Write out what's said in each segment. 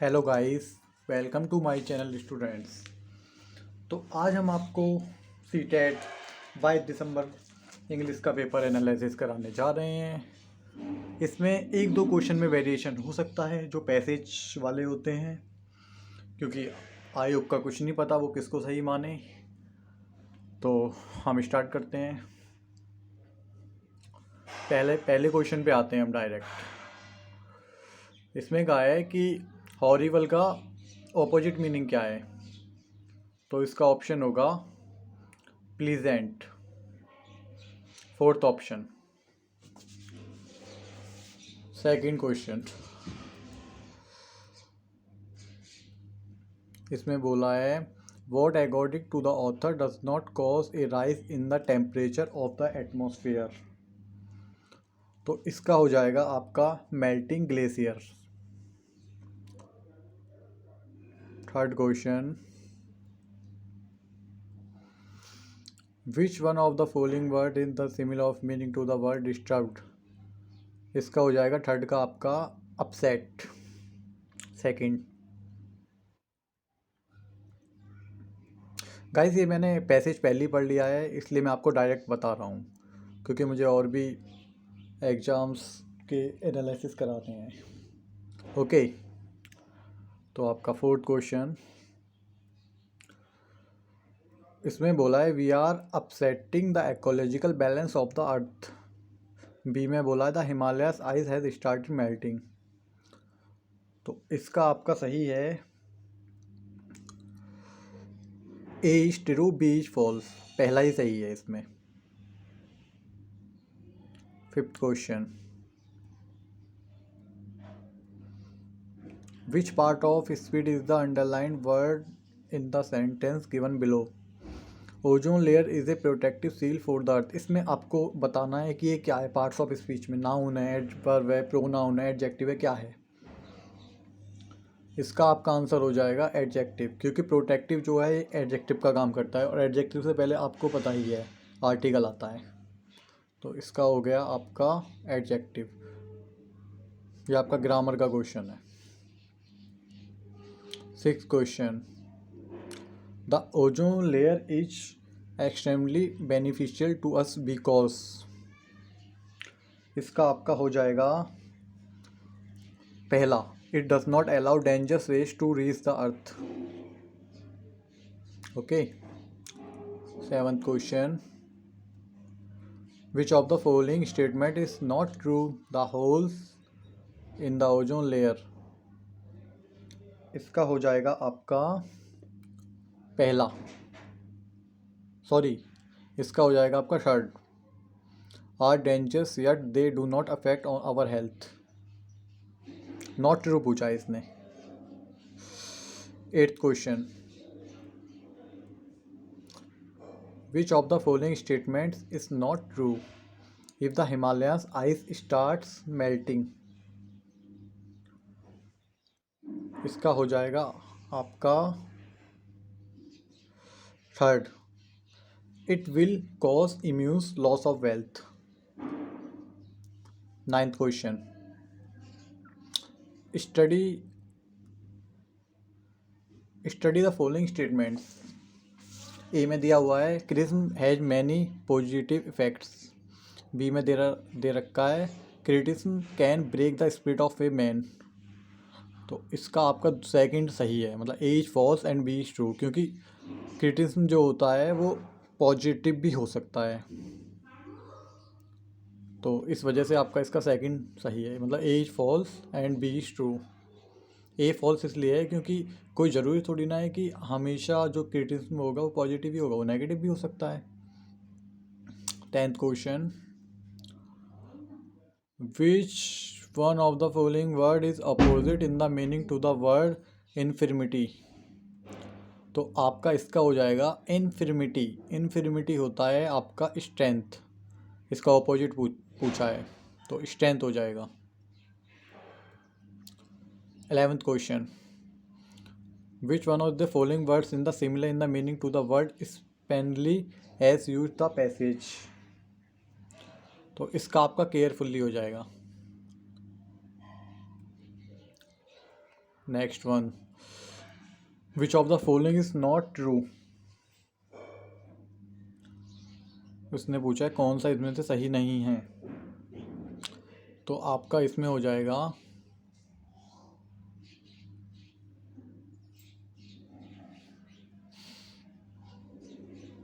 Hello guys, welcome to my channel students. तो आज हम आपको सीटेट 22 दिसंबर इंग्लिश का पेपर एनालिसिस कराने जा रहे हैं। इसमें एक दो क्वेश्चन में वेरिएशन हो सकता है जो पैसेज वाले होते हैं, क्योंकि आयोग का कुछ नहीं पता वो किसको सही माने। तो हम स्टार्ट करते हैं। पहले क्वेश्चन पे आते हैं हम डायरेक्ट। इसमें कहा है कि हॉरिबल का ऑपोजिट मीनिंग क्या है। तो इसका ऑप्शन होगा pleasant, fourth option. Second question, इसमें बोला है what according to the author does not cause a rise in the temperature of the atmosphere. तो इसका हो जाएगा आपका melting glacier. Third question, which one of the following word in the similar of meaning to the word disturbed. इसका हो जाएगा third का आपका अपसेट, सेकंड। गाइस ये मैंने पैसेज पहले ही पढ़ लिया है, इसलिए मैं आपको डायरेक्ट बता रहा हूँ, क्योंकि मुझे और भी एग्ज़ाम्स के एनालिसिस कराते हैं। ओके, तो आपका फोर्थ क्वेश्चन, इसमें बोला है we are upsetting the ecological balance of the earth. B में बोला है the Himalayas ice has started melting. तो इसका आपका सही है A is true, B is false. पहला ही सही है इसमें। Fifth question, which part of speech is the underline word in the sentence given below. Ozone layer is a protective seal for the earth. इसमें आपको बताना है कि ये क्या है। पार्ट्स ऑफ स्पीच में नाउन है, एडवर्ब है, प्रोनाउन है, एडजेक्टिव है, क्या है। इसका आपका आंसर हो जाएगा एडजेक्टिव, क्योंकि प्रोटेक्टिव जो है ये एडजेक्टिव का काम करता है, और एडजेक्टिव से पहले आपको पता ही है आर्टिकल आता है। तो इसका हो गया आपका एडजेक्टिव। ये आपका ग्रामर का क्वेश्चन है। Sixth question, the ozone layer is extremely beneficial to us because. इसका आपका हो जाएगा पहला, it does not allow dangerous rays to reach the earth. Okay. Seventh question, which of the following statement is not true, the holes in the ozone layer. इसका हो जाएगा आपका पहला, सॉरी, इसका हो जाएगा आपका third, are dangerous yet they do not affect on our health. Not true पूछा है इसने। Eighth question, which of the following statements is not true if the Himalayas ice starts melting. इसका हो जाएगा आपका third, it will cause immune loss of wealth. Ninth question, study the following statements. A में दिया हुआ है criticism has many positive effects. B में दे रखा है criticism can break the spirit of a man. तो इसका आपका सेकंड सही है, मतलब A is false and B is true, क्योंकि क्रिटिज्म जो होता है वो पॉजिटिव भी हो सकता है। तो इस वजह से आपका इसका सेकंड सही है, मतलब A is false and B is true. A false इसलिए है क्योंकि कोई ज़रूरी थोड़ी ना है कि हमेशा जो क्रिटिसिज्म होगा वो पॉजिटिव ही होगा, वो नेगेटिव भी हो सकता है। Tenth question, which one of the following word is opposite in the meaning to the word infirmity. तो आपका इसका हो जाएगा इन्फिर्मिटी। इन्फिर्मिटी होता है आपका स्ट्रेंथ, इसका ऑपोजिट पूछा है, तो स्ट्रेंथ हो जाएगा। 11th question, which one of the following words in the similar in the meaning to the word स्पेनली हैज़ यूज द पैसेज। तो इसका आपका केयरफुल्ली हो जाएगा। Next one, which of the following is not true. उसने पूछा है कौन सा इसमें से सही नहीं है। तो आपका इसमें हो जाएगा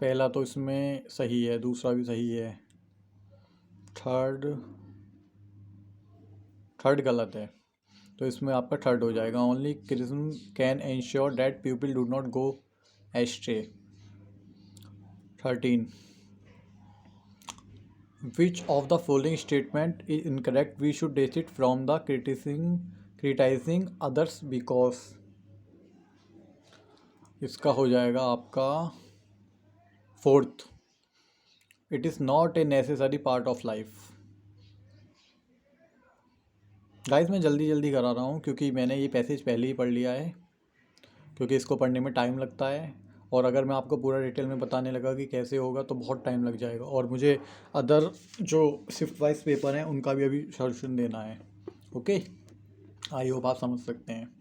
पहला तो इसमें सही है, दूसरा भी सही है, थर्ड गलत है। तो इसमें आपका थर्ड हो जाएगा। Only criticism can ensure that people do not go astray. 13, which of the following statement is incorrect, we should date it from the criticising others because. इसका हो जाएगा आपका fourth, it is not a necessary part of life. Guys मैं जल्दी जल्दी करा रहा हूँ क्योंकि मैंने ये पैसेज पहले ही पढ़ लिया है, क्योंकि इसको पढ़ने में टाइम लगता है, और अगर मैं आपको पूरा डिटेल में बताने लगा कि कैसे होगा तो बहुत टाइम लग जाएगा, और मुझे अदर जो शिफ्ट वाइज पेपर हैं उनका भी अभी सॉल्यूशन देना है। ओके, आई होप आप समझ सकते हैं।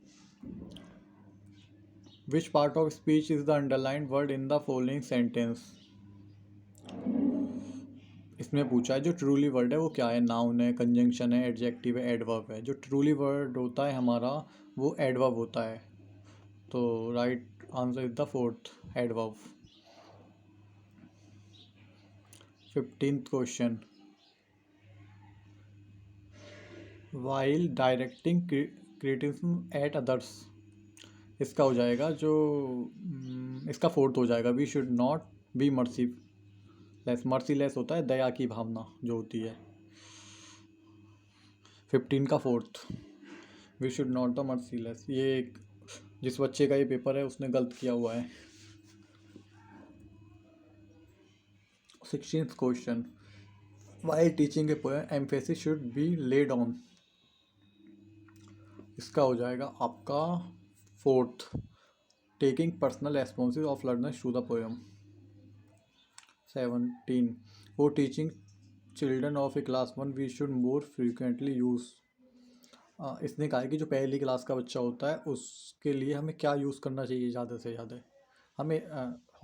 विच part of speech is the underlined word in the following sentence. इसमें पूछा है जो ट्रूली वर्ड है वो क्या है, नाउन है, कंजंक्शन है, एडजेक्टिव है, एडवर्ब है। जो ट्रूली वर्ड होता है हमारा वो एडवर्ब होता है। तो right answer is the fourth, adverb. 15th question, while directing criticism at others. इसका हो जाएगा जो इसका फोर्थ हो जाएगा, we should not be merciless. Merciless होता है दया की भावना जो होती है। 15 का fourth, we should not the merciless. ये जिस बच्चे का ये पेपर है उसने गलत किया हुआ है। 16th question, why teaching a poem emphasis should be laid on. इसका हो जाएगा आपका fourth, taking personal responsive of learners to the poem. 17, वो teaching children of a class 1 we should more frequently use. इसने कहा है कि जो पहली क्लास का बच्चा होता है उसके लिए हमें क्या यूज़ करना चाहिए ज़्यादा से ज़्यादा। हमें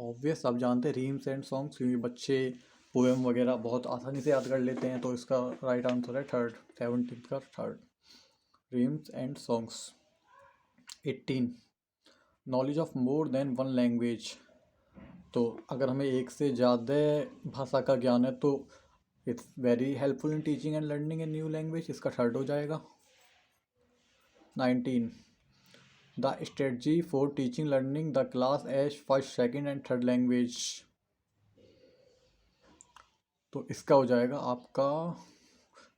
ऑब्वियस आप जानते हैं रीम्स एंड सॉन्ग्स, क्योंकि बच्चे पोएम वगैरह बहुत आसानी से याद कर लेते हैं। तो इसका राइट आंसर है थर्ड, 17 का third, reams and songs. 18, knowledge of more than one language. तो अगर हमें एक से ज़्यादा भाषा का ज्ञान है तो it's very helpful in teaching and learning a new language. इसका थर्ड हो जाएगा। 19, the strategy for teaching learning the class as first, second and third language. तो इसका हो जाएगा आपका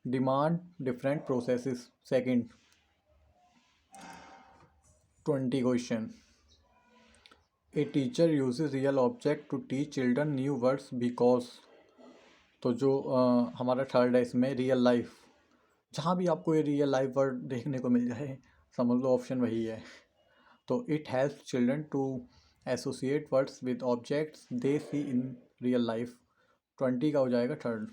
demand different processes, second. 20 question, a teacher uses real object to teach children new words because. तो जो हमारा थर्ड है इसमें रियल लाइफ, जहाँ भी आपको ये रियल लाइफ वर्ड देखने को मिल जाए समझ लो ऑप्शन वही है। तो it helps children to associate words with objects they see in real life. 20 का हो जाएगा third.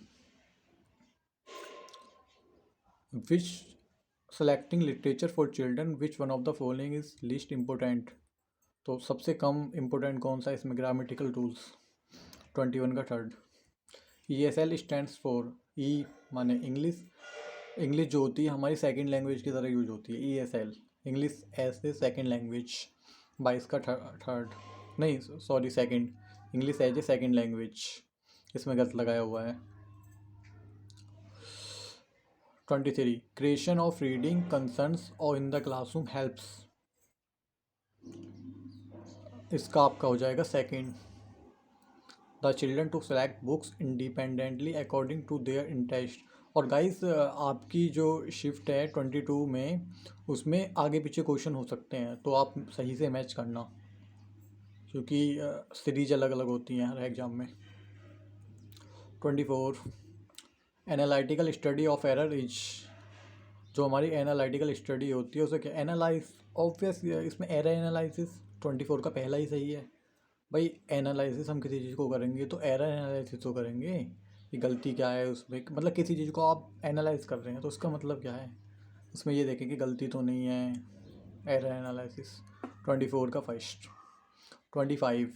Which selecting literature for children, which one of the following is least important. तो सबसे कम इम्पोर्टेंट कौन सा है इसमें, ग्रामेटिकल टूल्स। 21 का थर्ड। ESL स्टैंड्स फॉर, ई माने इंग्लिश, इंग्लिश जो होती है हमारी सेकंड लैंग्वेज की तरह यूज होती है। ESL English as a second language. 22 का थर्ड, नहीं sorry second, English as a second language, इसमें गलत लगाया हुआ है। 23, क्रिएशन ऑफ रीडिंग कंसर्न्स और इन द क्लासरूम हेल्प्स। इसका आपका हो जाएगा second, the children to select books independently according to their interest. और गाइस आपकी जो शिफ्ट है 22 में उसमें आगे पीछे क्वेश्चन हो सकते हैं, तो आप सही से मैच करना, क्योंकि सीरीज अलग अलग होती हैं हर एग्ज़ाम में। 24, analytical study of error is. जो हमारी एनालिटिकल स्टडी होती है उसे क्या, एनालाइज, ऑब्वियस इसमें एरर एनालिसिस 24 का पहला ही सही है। भाई एनालिसिस हम किसी चीज़ को करेंगे तो एरर एनालिसिस तो करेंगे कि गलती क्या है उसमें, मतलब किसी चीज़ को आप एनालाइज कर रहे हैं तो उसका मतलब क्या है, उसमें ये देखें कि गलती तो नहीं है, एरर एनालिसिस। 24 का first. 25,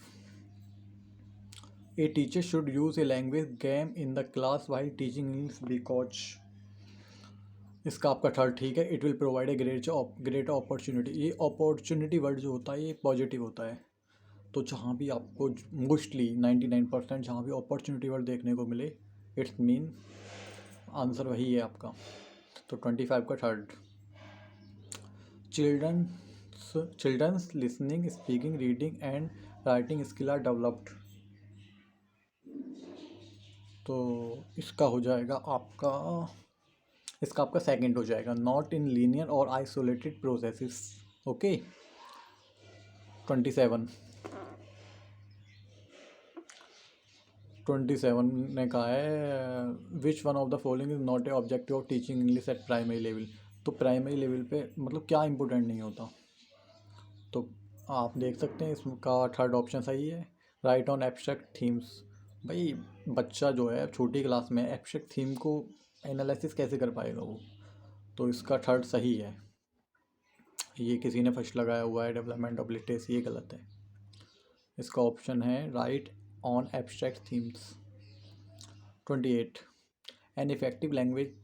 a teacher should use a language game in the class while teaching English because, इसका आपका थर्ड ठीक है। It will provide a great opportunity. ये अपॉर्चुनिटी वर्ड जो होता है ये पॉजिटिव होता है, तो जहाँ भी आपको मोस्टली 99% जहाँ भी अपॉर्चुनिटी वर्ड देखने को मिले, इट्स मीन आंसर वही है आपका। तो 25 का third. Children's listening, speaking, reading and writing skill are developed, तो इसका हो जाएगा आपका, इसका आपका सेकंड हो जाएगा। नॉट इन लीनियर और आइसोलेटेड प्रोसेसेस। ओके। 27, 27 ने कहा है विच one of the following is not a objective of teaching English at primary level. तो प्राइमरी लेवल पे मतलब क्या इंपॉर्टेंट नहीं होता, तो आप देख सकते हैं इसका थर्ड ऑप्शन सही है। Right on abstract themes. भाई बच्चा जो है छोटी क्लास में एब्स्ट्रैक्ट थीम को एनालिसिस कैसे कर पाएगा वो, तो इसका थर्ड सही है। ये किसी ने फर्स्ट लगाया हुआ है डेवलपमेंट ऑफ लिटरेसी, ये गलत है। इसका ऑप्शन है right on abstract themes. 28, an effective language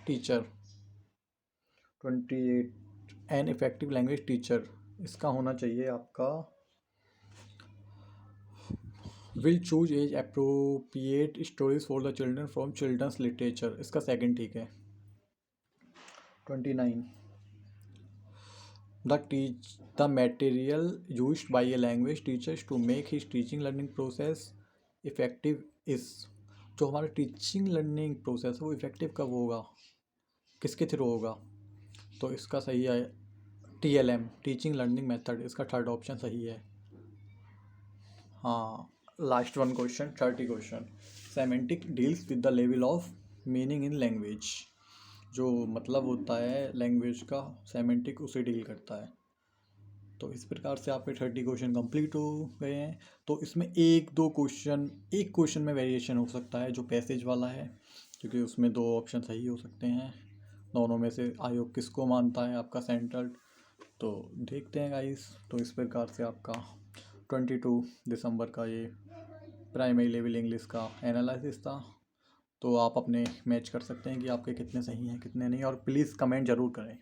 teacher. 28, an effective language teacher, इसका होना चाहिए आपका will choose age appropriate stories for the children from children's literature, इसका सेकंड ठीक है। 29, the material used by a language teachers to make his teaching learning process effective is, जो हमारा teaching learning process है वो इफेक्टिव कब होगा, किसके थ्रू होगा, तो इसका सही है TLM, टीचिंग लर्निंग मेथड, इसका थर्ड ऑप्शन सही है। हाँ, last one question, 30 question. Semantic deals with the level of meaning in language, जो मतलब होता है लैंग्वेज का, सेमेंटिक उसे डील करता है। तो इस प्रकार से आपके 30 क्वेश्चन कंप्लीट हो गए हैं। तो इसमें एक क्वेश्चन में वेरिएशन हो सकता है जो पैसेज वाला है, क्योंकि उसमें दो ऑप्शन सही हो सकते हैं। दोनों में से आयोग किसको मानता है आपका सेंट्रल, तो देखते हैं गाइस। तो इस प्रकार से आपका 22 दिसंबर का ये प्राइमरी लेवल इंग्लिश का एनालिसिस था। तो आप अपने मैच कर सकते हैं कि आपके कितने सही हैं कितने नहीं, और प्लीज़ कमेंट ज़रूर करें।